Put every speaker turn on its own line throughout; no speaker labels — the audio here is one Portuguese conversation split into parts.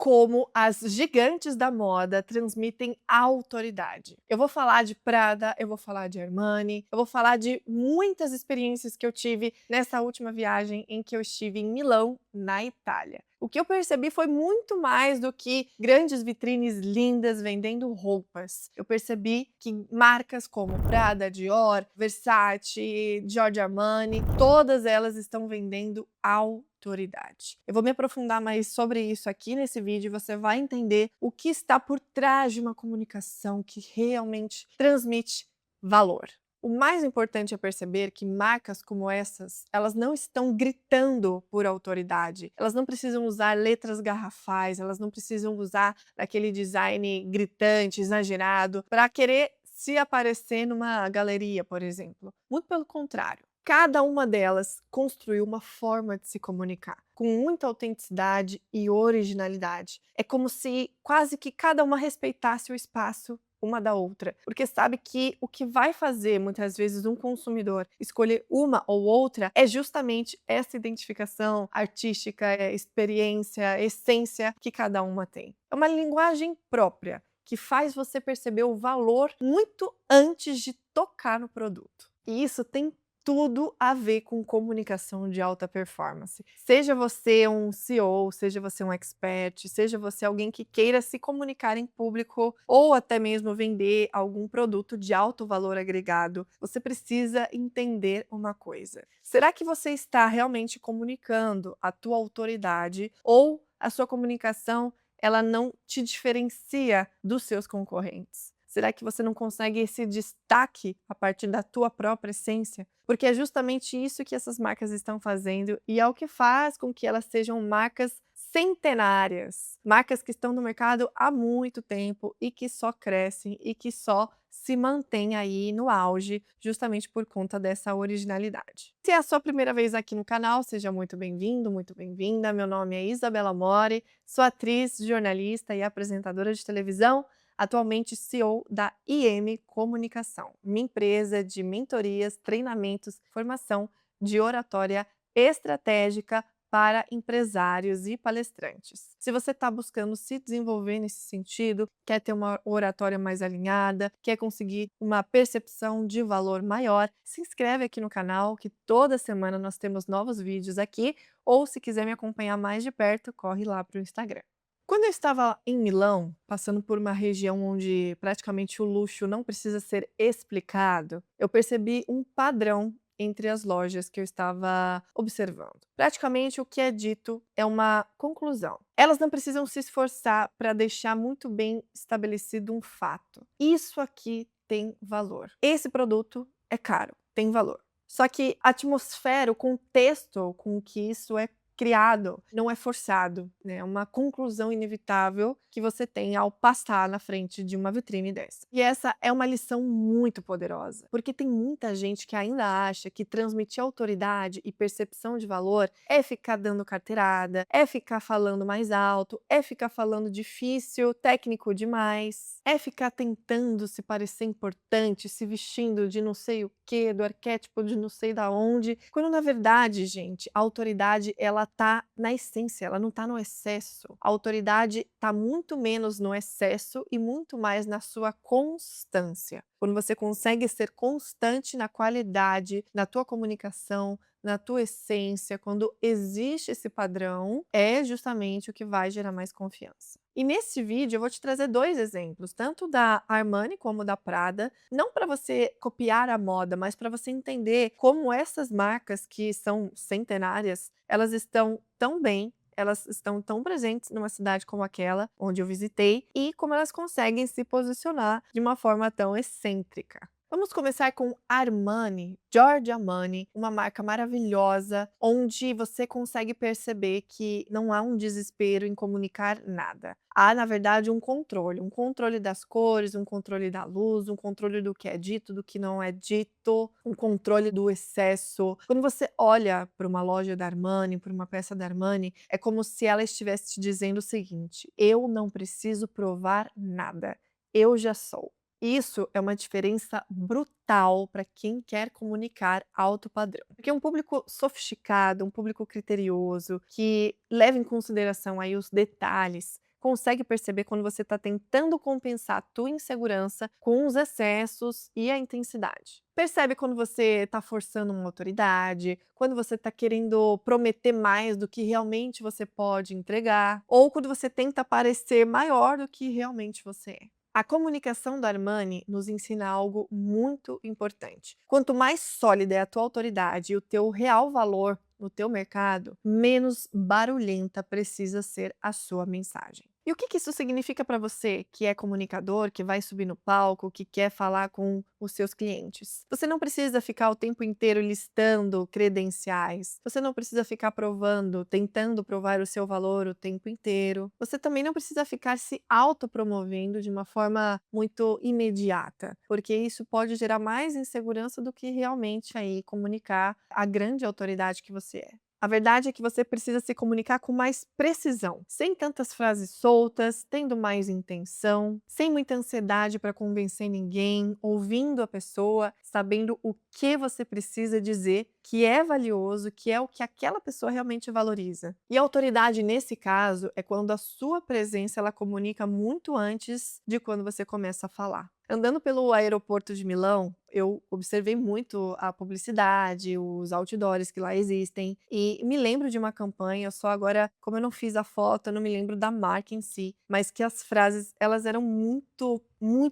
como as gigantes da moda transmitem autoridade. Eu vou falar de Prada, eu vou falar de Armani, eu vou falar de muitas experiências que eu tive nessa última viagem em que eu estive em Milão, na Itália. O que eu percebi foi muito mais do que grandes vitrines lindas vendendo roupas. Eu percebi que marcas como Prada, Dior, Versace, Giorgio Armani, todas elas estão vendendo autoridade. Eu vou me aprofundar mais sobre isso aqui nesse vídeo e você vai entender o que está por trás de uma comunicação que realmente transmite valor. O mais importante é perceber que marcas como essas, elas não estão gritando por autoridade. Elas não precisam usar letras garrafais, elas não precisam usar aquele design gritante, exagerado, para querer se aparecer numa galeria, por exemplo. Muito pelo contrário. Cada uma delas construiu uma forma de se comunicar, com muita autenticidade e originalidade. É como se quase que cada uma respeitasse o espaço uma da outra, porque sabe que o que vai fazer muitas vezes um consumidor escolher uma ou outra é justamente essa identificação artística, experiência, essência que cada uma tem. É uma linguagem própria que faz você perceber o valor muito antes de tocar no produto. E isso tem tudo a ver com comunicação de alta performance. Seja você um CEO, seja você um expert, seja você alguém que queira se comunicar em público ou até mesmo vender algum produto de alto valor agregado, você precisa entender uma coisa. Será que você está realmente comunicando a tua autoridade ou a sua comunicação ela não te diferencia dos seus concorrentes? Será que você não consegue esse destaque a partir da tua própria essência? Porque é justamente isso que essas marcas estão fazendo e é o que faz com que elas sejam marcas centenárias, marcas que estão no mercado há muito tempo e que só crescem e que só se mantêm aí no auge, justamente por conta dessa originalidade. Se é a sua primeira vez aqui no canal, seja muito bem-vindo, muito bem-vinda. Meu nome é Isabela Mori, sou atriz, jornalista e apresentadora de televisão, atualmente CEO da IM Comunicação, uma empresa de mentorias, treinamentos, formação de oratória estratégica para empresários e palestrantes. Se você está buscando se desenvolver nesse sentido, quer ter uma oratória mais alinhada, quer conseguir uma percepção de valor maior, se inscreve aqui no canal que toda semana nós temos novos vídeos aqui, ou se quiser me acompanhar mais de perto, corre lá para o Instagram. Quando eu estava em Milão, passando por uma região onde praticamente o luxo não precisa ser explicado, eu percebi um padrão entre as lojas que eu estava observando. Praticamente o que é dito é uma conclusão. Elas não precisam se esforçar para deixar muito bem estabelecido um fato. Isso aqui tem valor. Esse produto é caro, tem valor. Só que a atmosfera, o contexto com que isso é criado, não é forçado, né, é uma conclusão inevitável que você tem ao passar na frente de uma vitrine dessa. E essa é uma lição muito poderosa, porque tem muita gente que ainda acha que transmitir autoridade e percepção de valor é ficar dando carteirada, é ficar falando mais alto, é ficar falando difícil, técnico demais, é ficar tentando se parecer importante, se vestindo de não sei o que, do arquétipo de não sei da onde, quando na verdade, gente, a autoridade ela tá na essência, ela não tá no excesso. A autoridade tá muito menos no excesso e muito mais na sua constância. Quando você consegue ser constante na qualidade, na tua comunicação, na tua essência, quando existe esse padrão, é justamente o que vai gerar mais confiança. E nesse vídeo eu vou te trazer 2 exemplos, tanto da Armani como da Prada, não para você copiar a moda, mas para você entender como essas marcas que são centenárias, elas estão tão bem, elas estão tão presentes numa cidade como aquela onde eu visitei e como elas conseguem se posicionar de uma forma tão excêntrica. Vamos começar com Armani, Giorgio Armani, uma marca maravilhosa, onde você consegue perceber que não há um desespero em comunicar nada. Há, na verdade, um controle das cores, um controle da luz, um controle do que é dito, do que não é dito, um controle do excesso. Quando você olha para uma loja da Armani, para uma peça da Armani, é como se ela estivesse te dizendo o seguinte: eu não preciso provar nada, eu já sou. Isso é uma diferença brutal para quem quer comunicar alto padrão. Porque um público sofisticado, um público criterioso, que leva em consideração aí os detalhes, consegue perceber quando você está tentando compensar a tua insegurança com os excessos e a intensidade. Percebe quando você está forçando uma autoridade, quando você está querendo prometer mais do que realmente você pode entregar, ou quando você tenta parecer maior do que realmente você é. A comunicação do Armani nos ensina algo muito importante. Quanto mais sólida é a tua autoridade e o teu real valor no teu mercado, menos barulhenta precisa ser a sua mensagem. E o que que isso significa para você, que é comunicador, que vai subir no palco, que quer falar com os seus clientes? Você não precisa ficar o tempo inteiro listando credenciais. Você não precisa ficar provando, tentando provar o seu valor o tempo inteiro. Você também não precisa ficar se autopromovendo de uma forma muito imediata, porque isso pode gerar mais insegurança do que realmente aí comunicar a grande autoridade que você é. A verdade é que você precisa se comunicar com mais precisão, sem tantas frases soltas, tendo mais intenção, sem muita ansiedade para convencer ninguém, ouvindo a pessoa, sabendo o que você precisa dizer, que é valioso, que é o que aquela pessoa realmente valoriza. E a autoridade nesse caso é quando a sua presença ela comunica muito antes de quando você começa a falar. Andando pelo aeroporto de Milão, eu observei muito a publicidade, os outdoors que lá existem, e me lembro de uma campanha, só agora, como eu não fiz a foto, eu não me lembro da marca em si, mas que as frases, elas eram muito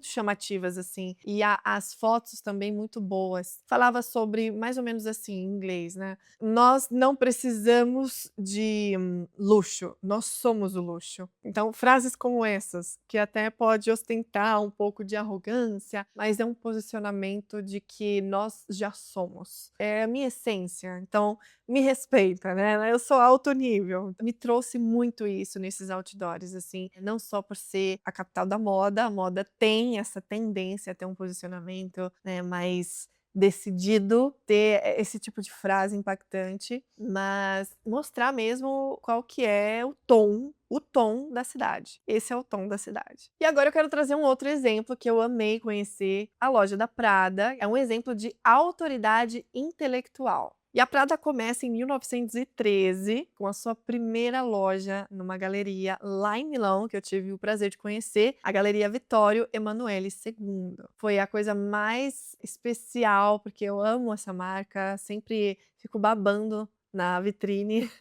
chamativas, assim, e as fotos também muito boas. Falava sobre, mais ou menos assim, em inglês, né? Nós não precisamos de luxo, nós somos o luxo. Então, frases como essas, que até pode ostentar um pouco de arrogância, mas é um posicionamento de que nós já somos. É a minha essência, então me respeita, né? Eu sou alto nível. Me trouxe muito isso nesses outdoors, assim, não só por ser a capital da moda, a moda tem essa tendência a ter um posicionamento, né, mais decidido, ter esse tipo de frase impactante, mas mostrar mesmo qual que é o tom da cidade. Esse é o tom da cidade. E agora eu quero trazer um outro exemplo que eu amei conhecer, a loja da Prada. É um exemplo de autoridade intelectual. E a Prada começa em 1913, com a sua primeira loja numa galeria lá em Milão, que eu tive o prazer de conhecer, a Galeria Vittorio Emanuele II. Foi a coisa mais especial, porque eu amo essa marca, sempre fico babando na vitrine.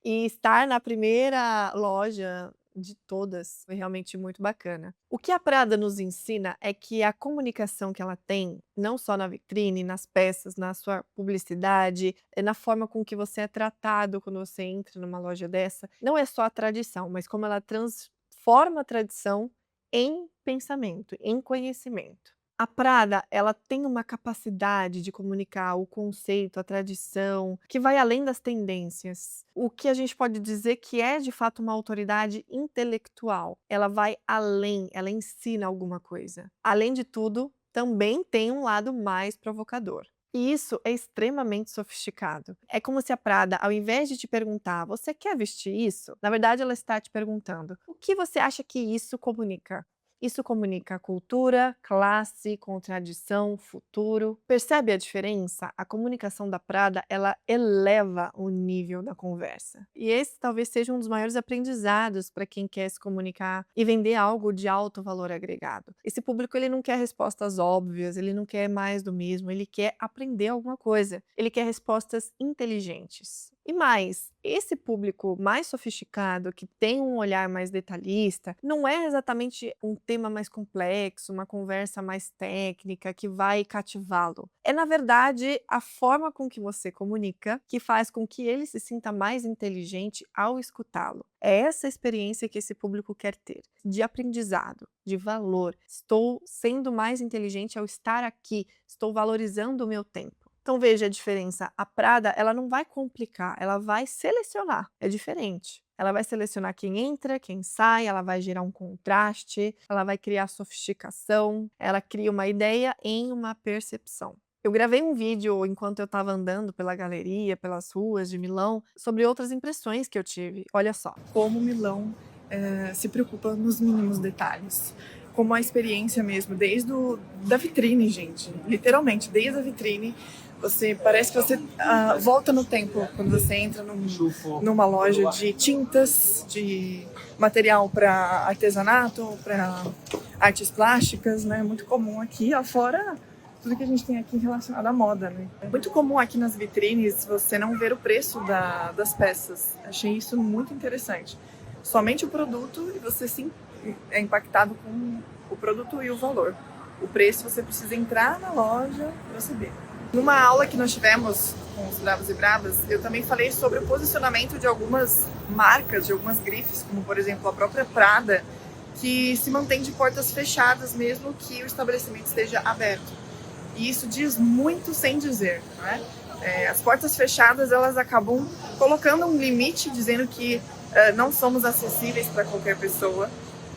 E estar na primeira loja de todas foi realmente muito bacana. O que a Prada nos ensina é que a comunicação que ela tem, não só na vitrine, nas peças, na sua publicidade, na forma com que você é tratado quando você entra numa loja dessa, não é só a tradição, mas como ela transforma a tradição em pensamento, em conhecimento. A Prada, ela tem uma capacidade de comunicar o conceito, a tradição, que vai além das tendências. O que a gente pode dizer que é de fato uma autoridade intelectual. Ela vai além, ela ensina alguma coisa. Além de tudo, também tem um lado mais provocador. E isso é extremamente sofisticado. É como se a Prada, ao invés de te perguntar, você quer vestir isso? Na verdade, ela está te perguntando, o que você acha que isso comunica? Isso comunica cultura, classe, contradição, futuro. Percebe a diferença? A comunicação da Prada, ela eleva o nível da conversa. E esse talvez seja um dos maiores aprendizados para quem quer se comunicar e vender algo de alto valor agregado. Esse público ele não quer respostas óbvias, ele não quer mais do mesmo, ele quer aprender alguma coisa. Ele quer respostas inteligentes. E mais, esse público mais sofisticado, que tem um olhar mais detalhista, não é exatamente um tema mais complexo, uma conversa mais técnica que vai cativá-lo. É, na verdade, a forma com que você comunica que faz com que ele se sinta mais inteligente ao escutá-lo. É essa experiência que esse público quer ter, de aprendizado, de valor. Estou sendo mais inteligente ao estar aqui, estou valorizando o meu tempo. Então veja a diferença, a Prada ela não vai complicar, ela vai selecionar, é diferente. Ela vai selecionar quem entra, quem sai, ela vai gerar um contraste, ela vai criar sofisticação, ela cria uma ideia em uma percepção. Eu gravei um vídeo enquanto eu estava andando pela galeria, pelas ruas de Milão, sobre outras impressões que eu tive. Olha só. Como Milão se preocupa nos mínimos detalhes.
como a experiência mesmo, desde da vitrine, gente. Literalmente, desde a vitrine. Parece que você volta no tempo quando você entra numa loja de tintas, de material para artesanato, para artes plásticas, né? Muito comum aqui, fora tudo que a gente tem aqui relacionado à moda, né? É muito comum aqui nas vitrines você não ver o preço das peças. Achei isso muito interessante. Somente o produto e você sim é impactado com o produto e o valor. O preço você precisa entrar na loja para saber. Numa aula que nós tivemos com os Bravos e Bravas, eu também falei sobre o posicionamento de algumas marcas, de algumas grifes, como por exemplo a própria Prada, que se mantém de portas fechadas mesmo que o estabelecimento esteja aberto. E isso diz muito sem dizer, né? As portas fechadas, elas acabam colocando um limite, dizendo que não somos acessíveis para qualquer pessoa.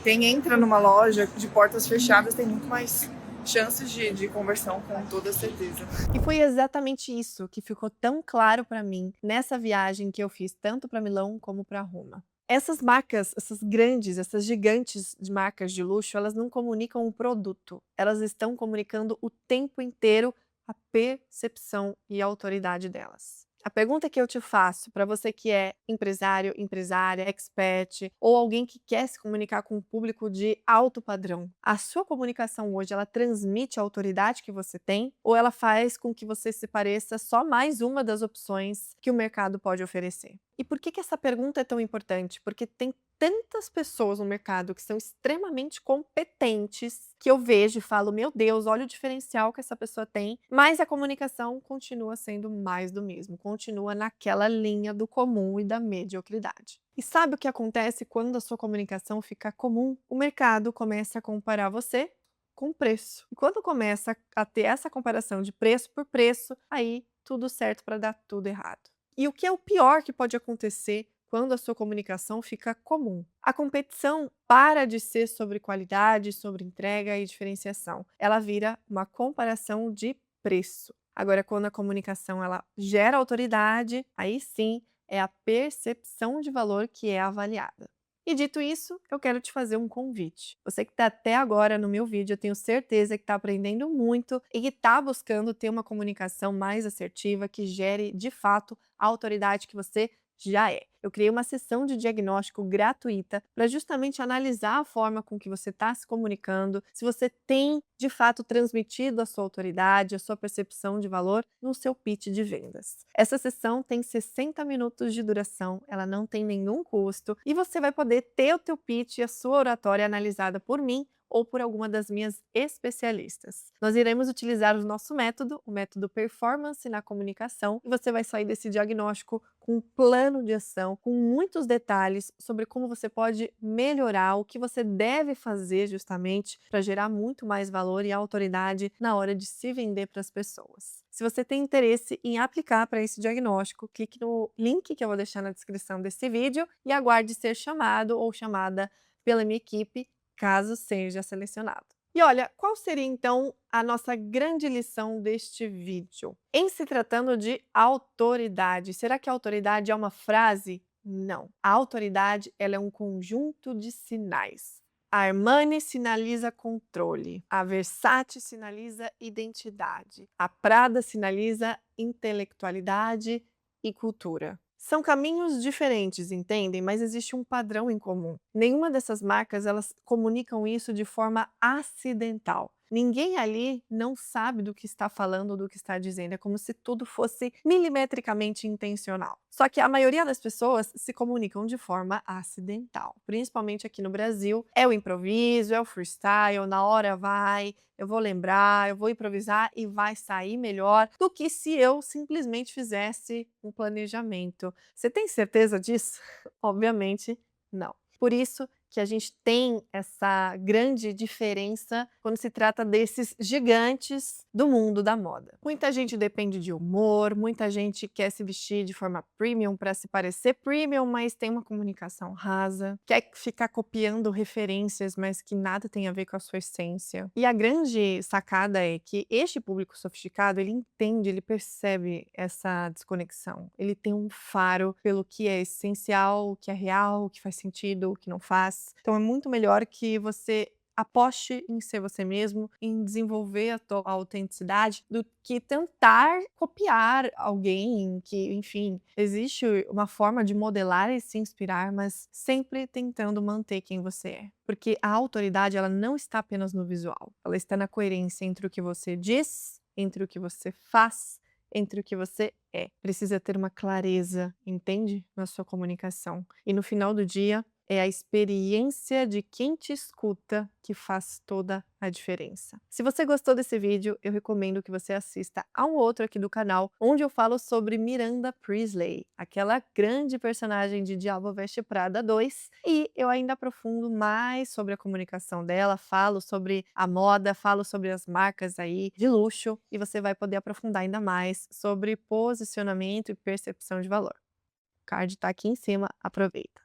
Quem entra numa loja de portas fechadas tem muito mais chances de conversão, com toda certeza.
E foi exatamente isso que ficou tão claro para mim nessa viagem que eu fiz tanto para Milão como para Roma. Essas marcas, essas grandes, essas gigantes de marcas de luxo, elas não comunicam o produto, elas estão comunicando o tempo inteiro a percepção e a autoridade delas. A pergunta que eu te faço para você que é empresário, empresária, expert ou alguém que quer se comunicar com um público de alto padrão, a sua comunicação hoje ela transmite a autoridade que você tem ou ela faz com que você se pareça só mais uma das opções que o mercado pode oferecer? E por que essa pergunta é tão importante? Porque tem tantas pessoas no mercado que são extremamente competentes que eu vejo e falo, meu Deus, olha o diferencial que essa pessoa tem, mas a comunicação continua sendo mais do mesmo, continua naquela linha do comum e da mediocridade. E sabe o que acontece quando a sua comunicação fica comum? O mercado começa a comparar você com preço. E quando começa a ter essa comparação de preço por preço, aí tudo certo para dar tudo errado. E o que é o pior que pode acontecer quando a sua comunicação fica comum? A competição para de ser sobre qualidade, sobre entrega e diferenciação. Ela vira uma comparação de preço. Agora, quando a comunicação ela gera autoridade, aí sim é a percepção de valor que é avaliada. E dito isso, eu quero te fazer um convite. Você que está até agora no meu vídeo, eu tenho certeza que está aprendendo muito e que está buscando ter uma comunicação mais assertiva que gere, de fato, a autoridade que você já é. Eu criei uma sessão de diagnóstico gratuita para justamente analisar a forma com que você está se comunicando, se você tem de fato transmitido a sua autoridade, a sua percepção de valor no seu pitch de vendas. Essa sessão tem 60 minutos de duração, ela não tem nenhum custo e você vai poder ter o teu pitch e a sua oratória analisada por mim ou por alguma das minhas especialistas. Nós iremos utilizar o nosso método, o método Performance na Comunicação, e você vai sair desse diagnóstico com um plano de ação, com muitos detalhes sobre como você pode melhorar, o que você deve fazer justamente para gerar muito mais valor e autoridade na hora de se vender para as pessoas. Se você tem interesse em aplicar para esse diagnóstico, clique no link que eu vou deixar na descrição desse vídeo e aguarde ser chamado ou chamada pela minha equipe caso seja selecionado. E olha, qual seria então a nossa grande lição deste vídeo? Em se tratando de autoridade, será que a autoridade é uma frase? Não. A autoridade ela é um conjunto de sinais. A Armani sinaliza controle, a Versace sinaliza identidade, a Prada sinaliza intelectualidade e cultura. São caminhos diferentes, entendem? Mas existe um padrão em comum. Nenhuma dessas marcas elas comunicam isso de forma acidental. Ninguém ali não sabe do que está falando ou do que está dizendo. É como se tudo fosse milimetricamente intencional. Só que a maioria das pessoas se comunicam de forma acidental. Principalmente aqui no Brasil, é o improviso, é o freestyle, na hora vai, eu vou lembrar, eu vou improvisar e vai sair melhor do que se eu simplesmente fizesse um planejamento. Você tem certeza disso? Obviamente não. Por isso que a gente tem essa grande diferença quando se trata desses gigantes do mundo da moda. Muita gente depende de humor, muita gente quer se vestir de forma premium para se parecer premium, mas tem uma comunicação rasa, quer ficar copiando referências, mas que nada tem a ver com a sua essência. E a grande sacada é que este público sofisticado, ele entende, ele percebe essa desconexão. Ele tem um faro pelo que é essencial, o que é real, o que faz sentido, o que não faz. Então é muito melhor que você Aposte em ser você mesmo, em desenvolver a tua autenticidade, do que tentar copiar alguém que, enfim, existe uma forma de modelar e se inspirar, mas sempre tentando manter quem você é. Porque a autoridade, ela não está apenas no visual, ela está na coerência entre o que você diz, entre o que você faz, entre o que você é. Precisa ter uma clareza, entende? Na sua comunicação. E no final do dia, é a experiência de quem te escuta que faz toda a diferença. Se você gostou desse vídeo, eu recomendo que você assista a um outro aqui do canal, onde eu falo sobre Miranda Priestly, aquela grande personagem de Diabo Veste Prada 2, e eu ainda aprofundo mais sobre a comunicação dela, falo sobre a moda, falo sobre as marcas aí de luxo, e você vai poder aprofundar ainda mais sobre posicionamento e percepção de valor. O card tá aqui em cima, aproveita.